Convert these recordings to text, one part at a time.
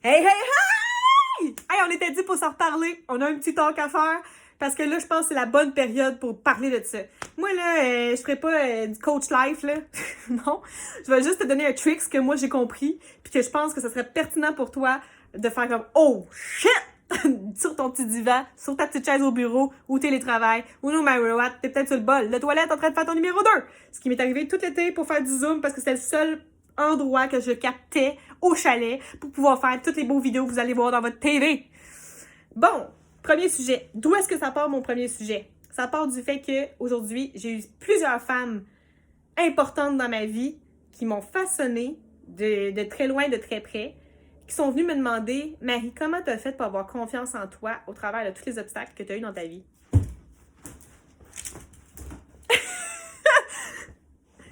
Hey, hey, hey! Hey, on était dit pour s'en reparler. On a un petit talk à faire. Parce que là, je pense que c'est la bonne période pour parler de ça. Moi, là, je ferai pas du coach life, là. Non. Je vais juste te donner un tricks que moi, j'ai compris. Puis que je pense que ça serait pertinent pour toi de faire comme « Oh, shit! » sur ton petit divan, sur ta petite chaise au bureau, ou télétravail, ou no matter what, t'es peut-être sur le bol, la toilette en train de faire ton numéro 2. Ce qui m'est arrivé tout l'été pour faire du Zoom parce que c'était le seul endroit que je captais au chalet pour pouvoir faire toutes les beaux vidéos que vous allez voir dans votre TV. Bon, premier sujet. D'où est-ce que ça part mon premier sujet? Ça part du fait que aujourd'hui, j'ai eu plusieurs femmes importantes dans ma vie qui m'ont façonné de très loin, de très près, qui sont venues me demander « Marie, comment t'as fait pour avoir confiance en toi au travers de tous les obstacles que t'as eu dans ta vie? »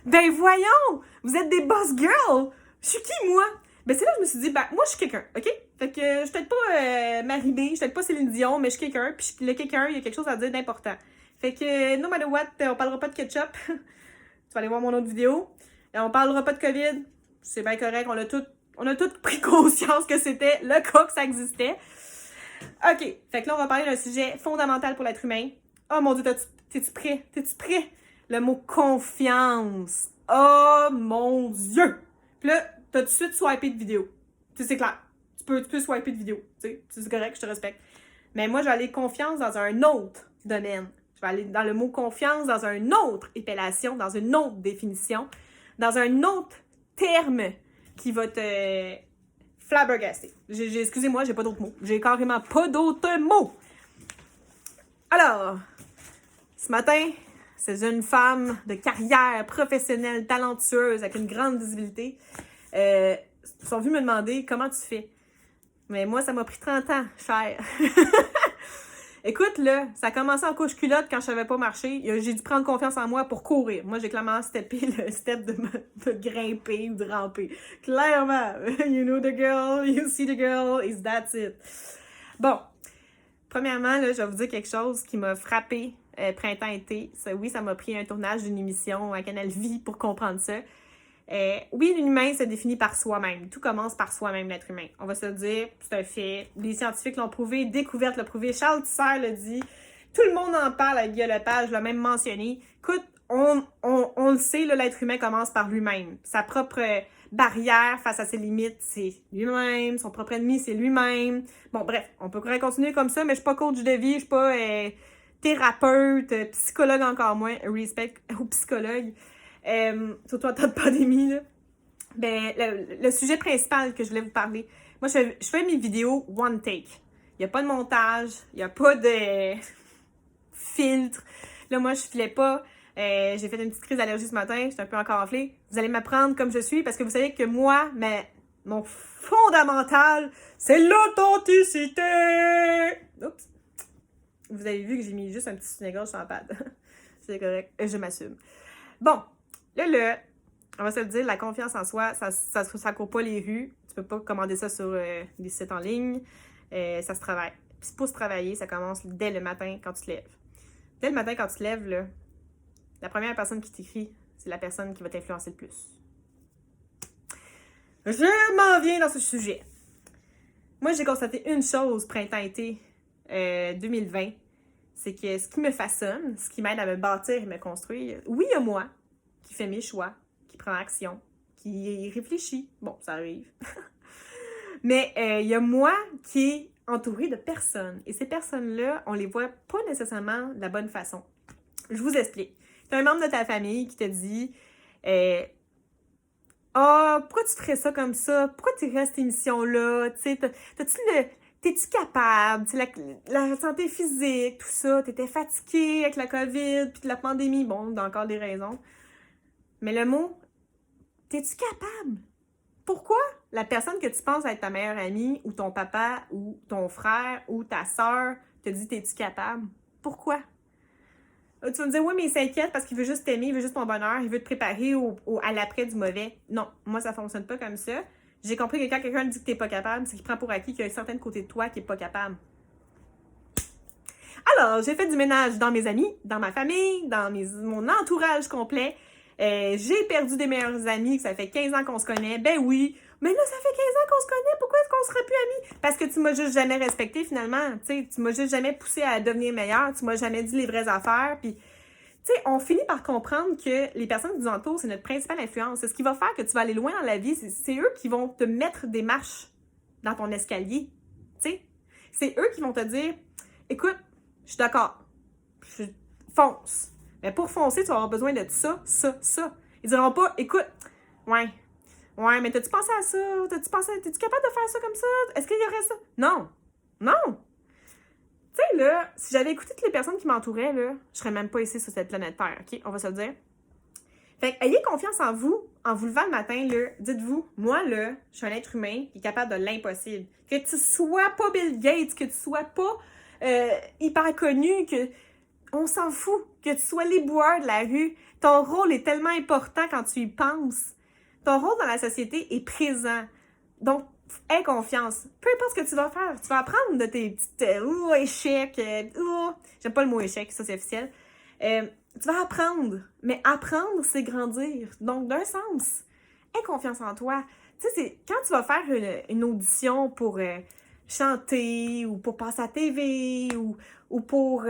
Ben voyons! Vous êtes des boss girls! Je suis qui, moi? Ben c'est là que je me suis dit, ben moi je suis quelqu'un, OK? Fait que je suis peut-être pas Marie B, je suis peut-être pas Céline Dion, mais je suis quelqu'un, puis le quelqu'un, il y a quelque chose à dire d'important. Fait que no matter what, on parlera pas de ketchup. Tu vas aller voir mon autre vidéo. Et on parlera pas de COVID. C'est bien correct, on a tous pris conscience que c'était le cas, que ça existait. OK, fait que là on va parler d'un sujet fondamental pour l'être humain. Oh mon Dieu, t'es-tu prêt? T'es-tu prêt? Le mot confiance. Oh mon Dieu! Puis là, t'as tout de suite swipé de vidéo. Tu sais, c'est clair. Tu peux swiper de vidéo. Tu sais, c'est correct, je te respecte. Mais moi, je vais aller confiance dans un autre domaine. Je vais aller dans le mot confiance dans une autre épellation, dans une autre définition, dans un autre terme qui va te flabbergaster. Excusez-moi, j'ai pas d'autres mots. J'ai carrément pas d'autres mots. Alors, ce matin, c'est une femme de carrière professionnelle, talentueuse, avec une grande visibilité. Ils sont venus me demander comment tu fais. Mais moi, ça m'a pris 30 ans, cher. Écoute, là, ça a commencé en couche culotte quand je savais pas marcher. J'ai dû prendre confiance en moi pour courir. Moi, j'ai clairement steppé le step de grimper ou de ramper. Clairement. You know the girl, you see the girl, is that's it. Bon. Premièrement, là, je vais vous dire quelque chose qui m'a frappée printemps-été. Oui, ça m'a pris un tournage d'une émission à Canal Vie pour comprendre ça. Oui, l'humain se définit par soi-même. Tout commence par soi-même, l'être humain. On va se le dire, c'est un fait. Les scientifiques l'ont prouvé, Découverte l'a prouvé, Charles Tisser l'a dit. Tout le monde en parle avec Guy Lepage, l'a même mentionné. Écoute, on le sait, là, l'être humain commence par lui-même. Sa propre barrière face à ses limites, c'est lui-même. Son propre ennemi, c'est lui-même. Bon, bref, on peut continuer comme ça, mais je suis pas coach de vie, je suis pas thérapeute, psychologue encore moins, respect aux psychologues. Surtout en temps de pandémie, là. Ben, le sujet principal que je voulais vous parler, moi, je fais mes vidéos one take. Il n'y a pas de montage, il n'y a pas de filtre. Là, moi, je filais pas. J'ai fait une petite crise d'allergie ce matin, j'étais un peu encore enflée. Vous allez m'apprendre comme je suis parce que vous savez que moi, mon fondamental, c'est l'authenticité! Oups! Vous avez vu que j'ai mis juste un petit soutien-gorge sur la pad. C'est correct, je m'assume. Bon, là, on va se le dire, la confiance en soi, ça court pas les rues. Tu peux pas commander ça sur des sites en ligne. Ça se travaille. Puis pour se travailler, ça commence dès le matin quand tu te lèves. Dès le matin quand tu te lèves, là, la première personne qui t'écrit, c'est la personne qui va t'influencer le plus. Je m'en viens dans ce sujet. Moi, j'ai constaté une chose printemps-été 2020. C'est que ce qui me façonne, ce qui m'aide à me bâtir et me construire, oui, il y a moi qui fait mes choix, qui prend action, qui réfléchit. Bon, ça arrive. Mais il y a moi qui est entourée de personnes. Et ces personnes-là, on les voit pas nécessairement de la bonne façon. Je vous explique. Tu as un membre de ta famille qui te dit pourquoi tu ferais ça comme ça? Pourquoi tu irais à cette émission-là? Tu sais, t'es-tu capable? La santé physique, tout ça. T'étais fatigué avec la COVID, puis la pandémie. Bon, t'as encore des raisons. Mais le mot, t'es-tu capable? Pourquoi la personne que tu penses être ta meilleure amie, ou ton papa, ou ton frère, ou ta sœur, te dit t'es-tu capable? Pourquoi? Tu vas me dire, oui, mais il s'inquiète parce qu'il veut juste t'aimer, il veut juste ton bonheur, il veut te préparer à l'après du mauvais. Non, moi, ça fonctionne pas comme ça. J'ai compris que quand quelqu'un dit que t'es pas capable, c'est qu'il prend pour acquis qu'il y a un certain côté de toi qui est pas capable. Alors, j'ai fait du ménage dans mes amis, dans ma famille, dans mon entourage complet. J'ai perdu des meilleurs amis, que ça fait 15 ans qu'on se connaît. Ben oui, Mais là, ça fait 15 ans qu'on se connaît, pourquoi est-ce qu'on serait plus amis? Parce que tu m'as juste jamais respecté finalement, tu sais, tu m'as juste jamais poussé à devenir meilleure, tu m'as jamais dit les vraies affaires, puis tu sais, on finit par comprendre que les personnes qui nous entourent, c'est notre principale influence. C'est ce qui va faire que tu vas aller loin dans la vie. C'est eux qui vont te mettre des marches dans ton escalier. Tu sais, c'est eux qui vont te dire, écoute, je suis d'accord, fonce. Mais pour foncer, tu vas avoir besoin de ça, ça, ça. Ils diront pas, écoute, ouais, mais t'as-tu pensé à ça? T'es-tu capable de faire ça comme ça? Est-ce qu'il y aurait ça? Non, non. Tu sais, là, si j'avais écouté toutes les personnes qui m'entouraient, là, je serais même pas ici sur cette planète Terre, OK? On va se le dire. Fait que, ayez confiance en vous levant le matin, là. Dites-vous, moi, là, je suis un être humain qui est capable de l'impossible. Que tu sois pas Bill Gates, que tu sois pas hyper connu, que on s'en fout. Que tu sois l'éboueur de la rue. Ton rôle est tellement important quand tu y penses. Ton rôle dans la société est présent. Donc, aie confiance. Peu importe ce que tu vas faire, tu vas apprendre de tes petites échecs. J'aime pas le mot échec, ça c'est officiel. Tu vas apprendre. Mais apprendre, c'est grandir. Donc, d'un sens, aie confiance en toi. Tu sais, c'est quand tu vas faire une audition pour chanter ou pour passer à la TV ou pour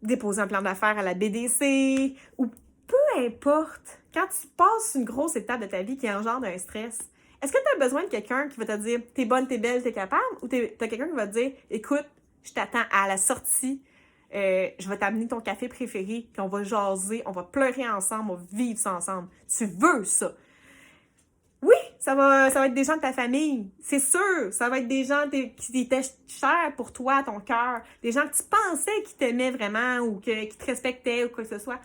déposer un plan d'affaires à la BDC ou peu importe, quand tu passes une grosse étape de ta vie qui engendre un stress, est-ce que tu as besoin de quelqu'un qui va te dire « t'es bonne, t'es belle, t'es capable » ou t'as quelqu'un qui va te dire « écoute, je t'attends à la sortie, je vais t'amener ton café préféré, puis on va jaser, on va pleurer ensemble, on va vivre ça ensemble. » Tu veux ça. Oui, ça va être des gens de ta famille, c'est sûr. Ça va être des gens qui étaient chers pour toi, ton cœur. Des gens que tu pensais qui t'aimaient vraiment ou qui te respectaient ou quoi que ce soit.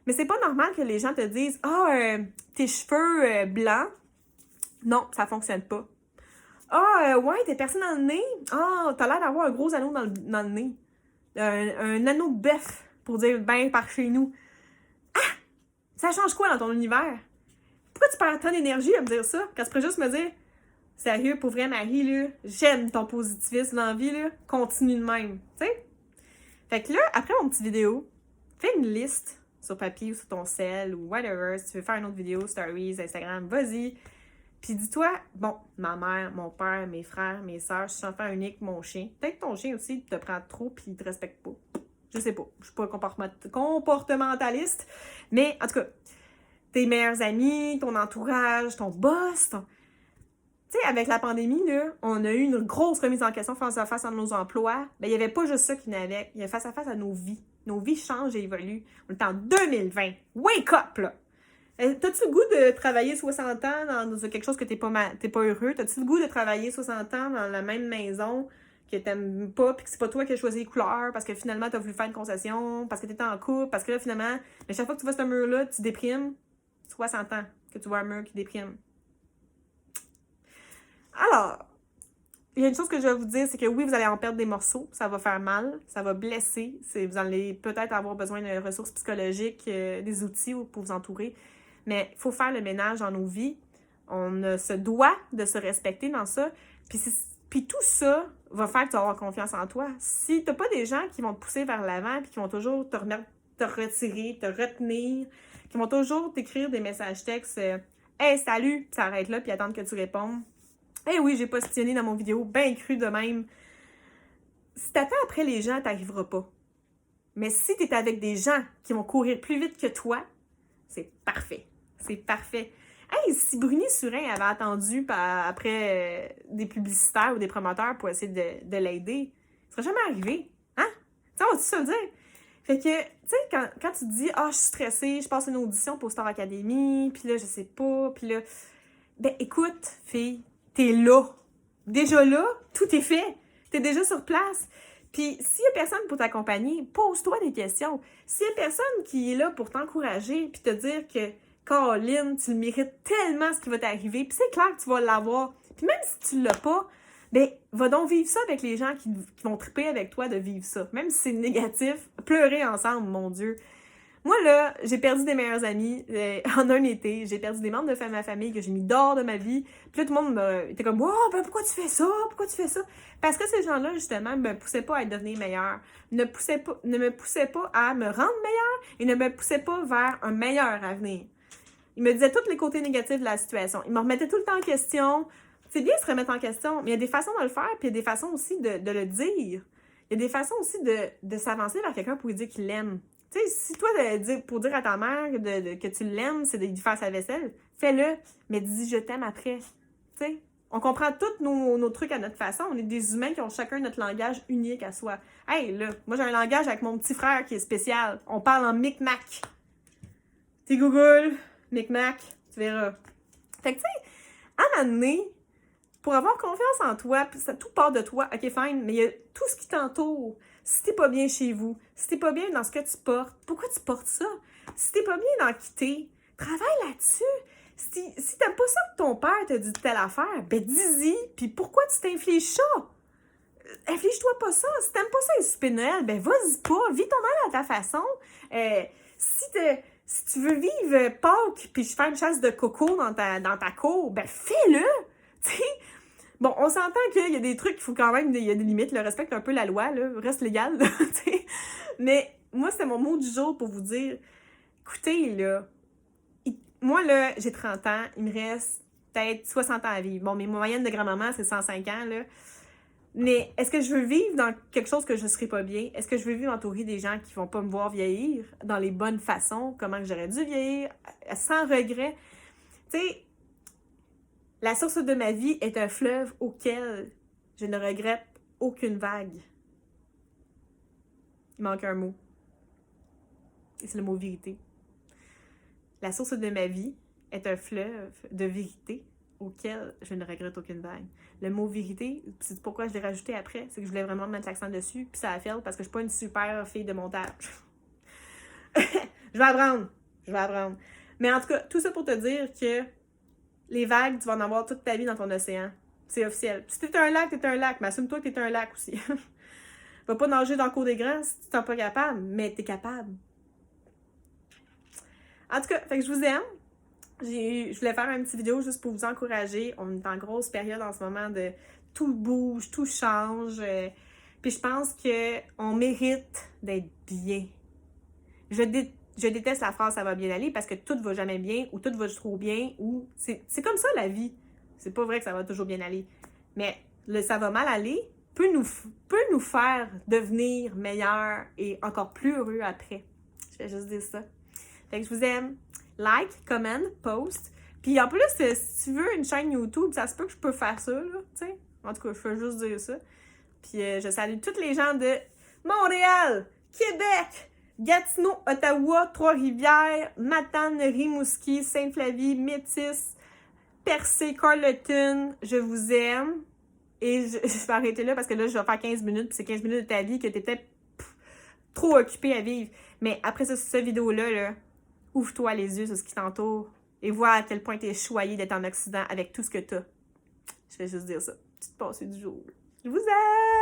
Mais c'est pas normal que les gens te disent « Ah, tes cheveux blancs, non, ça fonctionne pas. Ah, ouais, t'es percé dans le nez. Ah, t'as l'air d'avoir un gros anneau dans le nez. Un anneau de bœuf, pour dire ben par chez nous. Ah! Ça change quoi dans ton univers? Pourquoi tu perds tant d'énergie à me dire ça? Quand tu pourrais juste me dire sérieux, pour vrai, Marie, là, j'aime ton positivisme dans la vie, là. Continue de même. Tu sais? Fait que là, après mon petite vidéo, fais une liste sur papier ou sur ton cell ou whatever. Si tu veux faire une autre vidéo, stories, Instagram, vas-y. Puis dis-toi, bon, ma mère, mon père, mes frères, mes sœurs, je suis enfant unique, mon chien. Peut-être que ton chien aussi te prend trop puis il te respecte pas. Je sais pas. Je suis pas comportementaliste. Mais en tout cas, tes meilleurs amis, ton entourage, ton boss, Tu sais, avec la pandémie, là, on a eu une grosse remise en question face à face à nos emplois. Ben, il y avait pas juste ça qui n'avait. Il y a face à face à nos vies. Nos vies changent et évoluent. On est en 2020. Wake up, là! T'as-tu le goût de travailler 60 ans dans quelque chose que t'es pas heureux? T'as-tu le goût de travailler 60 ans dans la même maison que t'aimes pas puis que c'est pas toi qui as choisi les couleurs parce que finalement t'as voulu faire une concession, parce que t'étais en couple, parce que là finalement, mais chaque fois que tu vois ce mur-là, tu déprimes. 60 ans que tu vois un mur qui déprime. Alors, il y a une chose que je vais vous dire, c'est que oui, vous allez en perdre des morceaux, ça va faire mal, ça va blesser, vous allez peut-être avoir besoin de ressources psychologiques, des outils pour vous entourer. Mais il faut faire le ménage dans nos vies. On se doit de se respecter dans ça. Puis tout ça va faire que tu vas avoir confiance en toi. Si tu n'as pas des gens qui vont te pousser vers l'avant puis qui vont toujours te retirer, te retenir, qui vont toujours t'écrire des messages textes « Hey, salut! » puis s'arrête là puis attendre que tu répondes. « Hey, oui, j'ai positionné dans mon vidéo, bien cru de même. » Si t'attends après les gens, t'arriveras pas. Mais si tu es avec des gens qui vont courir plus vite que toi, c'est parfait. C'est parfait. Hey, si Bruni-Surin avait attendu après des publicitaires ou des promoteurs pour essayer de l'aider, ça serait jamais arrivé. Hein? Ça, on va-tu se le dire? Fait que, tu sais, quand tu te dis « Ah, je suis stressée, je passe une audition pour Star Academy, puis là, je sais pas, puis là... » Ben, écoute, fille, t'es là. Déjà là, tout est fait. T'es déjà sur place. Puis, s'il y a personne pour t'accompagner, pose-toi des questions. S'il y a personne qui est là pour t'encourager puis te dire que, Caroline, tu le mérites tellement ce qui va t'arriver, puis c'est clair que tu vas l'avoir. Puis même si tu l'as pas, ben, va donc vivre ça avec les gens qui vont triper avec toi de vivre ça. Même si c'est négatif, pleurer ensemble, mon Dieu. Moi, là, j'ai perdu des meilleurs amis en un été. J'ai perdu des membres de ma famille que j'ai mis dehors de ma vie. Puis là, tout le monde était comme « Wow, ben pourquoi tu fais ça? Pourquoi tu fais ça? » Parce que ces gens-là, justement, me poussaient pas à devenir meilleure. Ne me poussaient pas à me rendre meilleure et ne me poussaient pas vers un meilleur avenir. Il me disait tous les côtés négatifs de la situation. Il me remettait tout le temps en question. C'est bien de se remettre en question, mais il y a des façons de le faire, puis il y a des façons aussi de le dire. Il y a des façons aussi de s'avancer vers quelqu'un pour lui dire qu'il l'aime. Tu sais, si toi, pour dire à ta mère que tu l'aimes, c'est de lui faire sa vaisselle, fais-le, mais dis je t'aime après. Tu sais, on comprend tous nos trucs à notre façon. On est des humains qui ont chacun notre langage unique à soi. Hey, là, moi j'ai un langage avec mon petit frère qui est spécial. On parle en micmac. T'es Google, micmac, tu verras. Fait que tu sais, à un moment donné, pour avoir confiance en toi, puis ça, tout part de toi, ok, fine, mais il y a tout ce qui t'entoure. Si t'es pas bien chez vous, si t'es pas bien dans ce que tu portes, pourquoi tu portes ça? Si t'es pas bien dans qui t'es, travaille là-dessus. Si t'aimes pas ça que ton père te dit telle affaire, ben dis-y, puis pourquoi tu t'infliges ça? Inflige-toi pas ça. Si t'aimes pas ça les soupers de Noël, ben vas-y pas, vis ton Noël à ta façon. Si tu veux vivre Pâques, puis faire une chasse de coco dans ta cour, ben fais-le! Tu sais, bon, on s'entend qu'il y a des trucs qu'il faut quand même, il y a des limites, le respecte un peu la loi, là, reste légal, tu sais. Mais moi, c'est mon mot du jour pour vous dire, écoutez, là, moi, là, j'ai 30 ans, il me reste peut-être 60 ans à vivre. Bon, mes moyennes de grand-maman, c'est 105 ans, là. Mais est-ce que je veux vivre dans quelque chose que je ne serai pas bien? Est-ce que je veux vivre entourée des gens qui vont pas me voir vieillir dans les bonnes façons, comment j'aurais dû vieillir, sans regret? Tu sais, la source de ma vie est un fleuve auquel je ne regrette aucune vague. Il manque un mot. Et c'est le mot vérité. La source de ma vie est un fleuve de vérité auquel je ne regrette aucune vague. Le mot vérité, c'est pourquoi je l'ai rajouté après, c'est que je voulais vraiment mettre l'accent dessus, puis ça a fait parce que je suis pas une super fille de montage. Je vais apprendre. Mais en tout cas, tout ça pour te dire que les vagues, tu vas en avoir toute ta vie dans ton océan. C'est officiel. Si t'es un lac, mais assume-toi que t'es un lac aussi. Va pas nager dans le cours des grands si tu t'en pas capable, mais t'es capable. En tout cas, fait que je vous aime. Je voulais faire une petite vidéo juste pour vous encourager. On est en grosse période en ce moment de tout bouge, tout change. Puis je pense qu'on mérite d'être bien. Je déteste la phrase « ça va bien aller » parce que tout va jamais bien ou tout va trop bien ou c'est comme ça la vie. C'est pas vrai que ça va toujours bien aller. Mais le « ça va mal aller » peut nous faire devenir meilleurs et encore plus heureux après. Je vais juste dire ça. Fait que je vous aime. Like, comment, post. Puis en plus, si tu veux une chaîne YouTube, ça se peut que je peux faire ça, là, tu sais. En tout cas, je peux juste dire ça. Puis je salue tous les gens de Montréal, Québec, Gatineau, Ottawa, Trois-Rivières, Matane, Rimouski, Sainte-Flavie, Métis, Percé, Carleton. Je vous aime. Et je vais arrêter là parce que là, je vais faire 15 minutes. Puis c'est 15 minutes de ta vie que t'es peut-être trop occupé à vivre. Mais après cette vidéo-là, là, ouvre-toi les yeux sur ce qui t'entoure et vois à quel point tu es choyé d'être en Occident avec tout ce que tu as. Je vais juste dire ça. Petite pensée du jour. Je vous aime!